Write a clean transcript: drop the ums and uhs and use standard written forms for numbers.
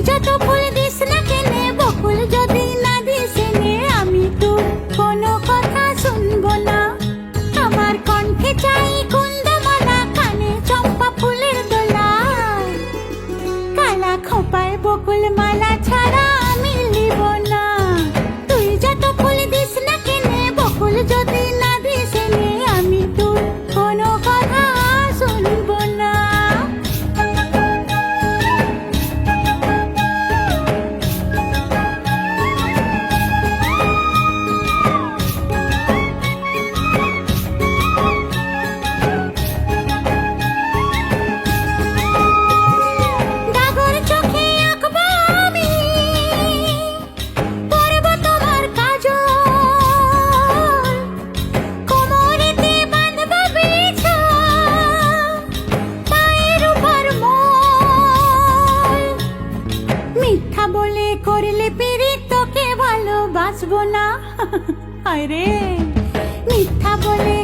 যত ফুল দিস না কেনে, বকুল যদি না দিস এনে, আমি তোর কোনো কথা শুনবো না। আমার কণ্ঠে চাই কুন্দমালা, কানে চম্পা ফুলের দোলা, কালা খোপায় বকুল মালা ছাড়া আমি নিব না। তুই যত ফুল দিস না কেনে, বকুল যদি না দিস এনে, আমি তোর কোনো কথা শুনবো না। ডাগর চোখে আঁকবো আমি, পরব তোমার কাজল, কোমরেতে বাঁধব বিছানা, পায়ের উপর মল। মিথ্যা বলে করলে পিরিত, তোকে ভালোবাসবো না। হায় রে, মিথ্যা বলে